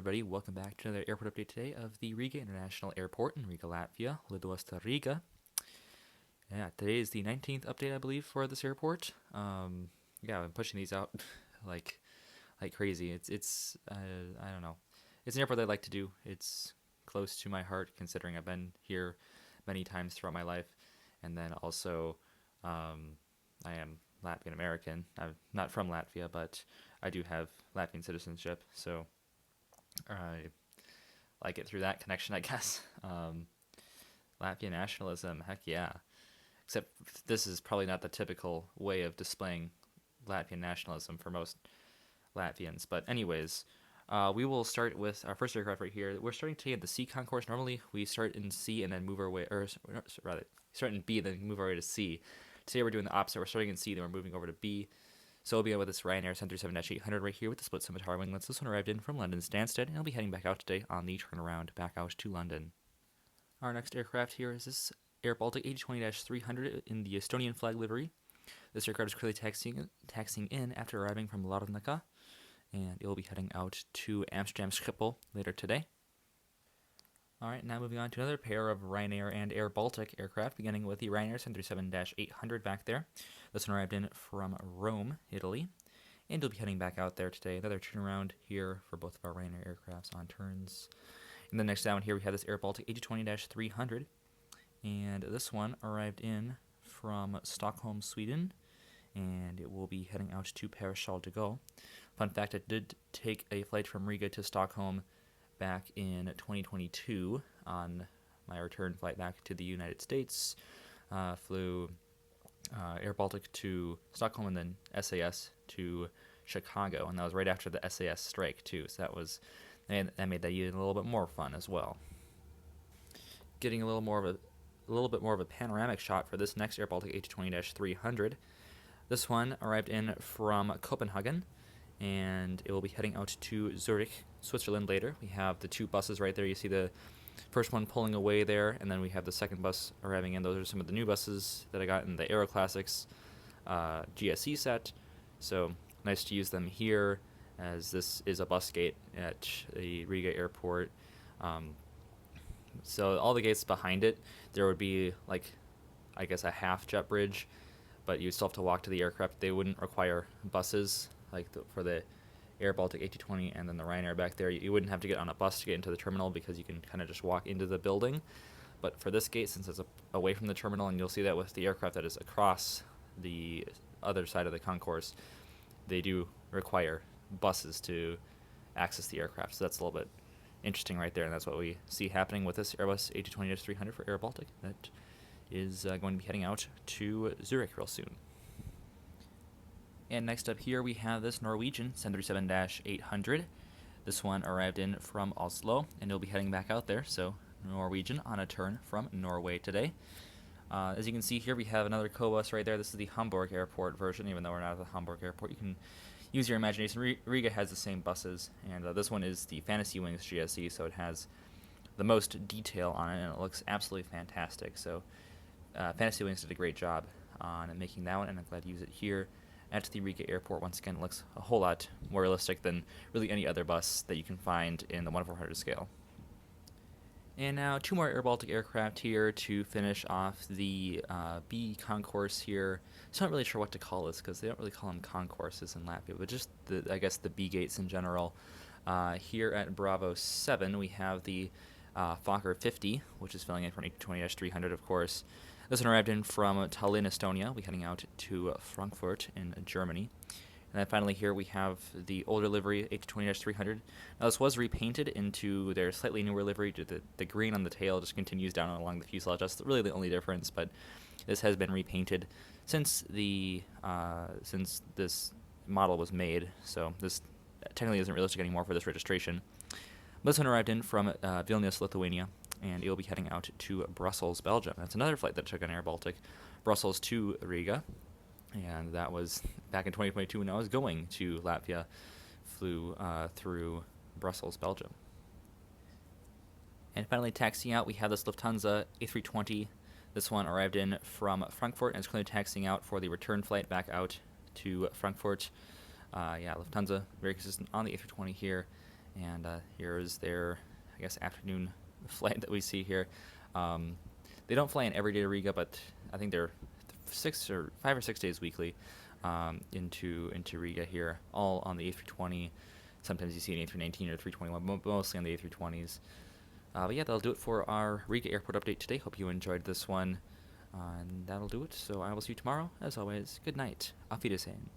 everybody, welcome back to another airport update today of the Riga International Airport in Riga, Latvia, Lidosta, Riga. Yeah, today is the 19th update, I believe, for this airport. Yeah, I've been pushing these out like crazy. I don't know. It's an airport that I like to do. It's close to my heart, considering I've been here many times throughout my life, and then also, I am Latvian American. I'm not from Latvia, but I do have Latvian citizenship, so I like it through that connection, I guess. Latvian nationalism, heck yeah. Except this is probably not the typical way of displaying Latvian nationalism for most Latvians. But anyways, we will start with our first aircraft right here. We're starting today at the C concourse. Normally we start in C and then move our way, or rather, start in B and then move our way to C. Today we're doing the opposite. We're starting in C, then we're moving over to B. So we'll begin with this Ryanair 737-800 right here with the split scimitar winglets. This one arrived in from London Stansted, and I'll be heading back out today on the turnaround back out to London. Our next aircraft here is this airBaltic 8020-300 in the Estonian flag livery. This aircraft is currently taxiing in after arriving from Larnaca, and it will be heading out to Amsterdam Schiphol later today. Alright, now moving on to another pair of Ryanair and airBaltic aircraft, beginning with the Ryanair 737-800 back there. This one arrived in from Rome, Italy, and we'll be heading back out there today. Another turnaround here for both of our Ryanair aircrafts on turns. And then next down here we have this airBaltic 8020-300, and this one arrived in from Stockholm, Sweden, and it will be heading out to Paris Charles de Gaulle. Fun fact, I did take a flight from Riga to Stockholm back in 2022 on my return flight back to the United States. Flew airBaltic to Stockholm and then SAS to Chicago, and that was right after the SAS strike too. So that made that even a little bit more fun as well. Getting a little bit more of a panoramic shot for this next airBaltic 8020-300. This one arrived in from Copenhagen, and it will be heading out to Zurich, Switzerland later. We have the two buses right there. You see the first one pulling away there, and then we have the second bus arriving in. Those are some of the new buses that I got in the Aero Classics GSE set. So nice to use them here, as this is a bus gate at the Riga airport. So all the gates behind it, there would be I guess a half jet bridge, but you still have to walk to the aircraft. They wouldn't require buses for the airBaltic 8020 and then the Ryanair back there. You wouldn't have to get on a bus to get into the terminal because you can kind of just walk into the building. But for this gate, since it's away from the terminal, and you'll see that with the aircraft that is across the other side of the concourse, they do require buses to access the aircraft. So that's a little bit interesting right there, and that's what we see happening with this Airbus 8020-300 for airBaltic. That is going to be heading out to Zurich real soon. And next up here we have this Norwegian 737-800. This one arrived in from Oslo, and it'll be heading back out there. So Norwegian on a turn from Norway today. As you can see here, we have another co-bus right there. This is the Hamburg Airport version, even though we're not at the Hamburg Airport. You can use your imagination. Riga has the same buses, and this one is the Fantasy Wings GSE, so it has the most detail on it, and it looks absolutely fantastic. So Fantasy Wings did a great job on making that one, and I'm glad to use it here at the Riga airport. Once again, it looks a whole lot more realistic than really any other bus that you can find in the 1/400 scale. And now two more airBaltic aircraft here to finish off the B concourse here. So I'm not really sure what to call this because they don't really call them concourses in Latvia, but just I guess the B gates in general. Here at Bravo 7 we have the Fokker 50, which is filling in for an 8020-300, of course. This one arrived in from Tallinn, Estonia. We're heading out to Frankfurt in Germany. And then finally here we have the older livery 8020-300. Now this was repainted into their slightly newer livery. The green on the tail just continues down along the fuselage. That's really the only difference, but this has been repainted since this model was made. So this technically isn't realistic anymore for this registration. This one arrived in from Vilnius, Lithuania, and it will be heading out to Brussels, Belgium. That's another flight that took an airBaltic, Brussels to Riga, and that was back in 2022 when I was going to Latvia. Flew through Brussels, Belgium. And finally taxiing out, we have this Lufthansa A320. This one arrived in from Frankfurt and is currently taxiing out for the return flight back out to Frankfurt. Lufthansa, very consistent on the A320 here. And here's their, I guess, afternoon flight that we see here. They don't fly in every day to Riga, but I think they're 5 or 6 days weekly into Riga here, all on the A320. Sometimes you see an A319 or 321, mostly on the A320s. But yeah, that'll do it for our Riga airport update today. Hope you enjoyed this one. And that'll do it. So I will see you tomorrow. As always, good night. Auf Wiedersehen.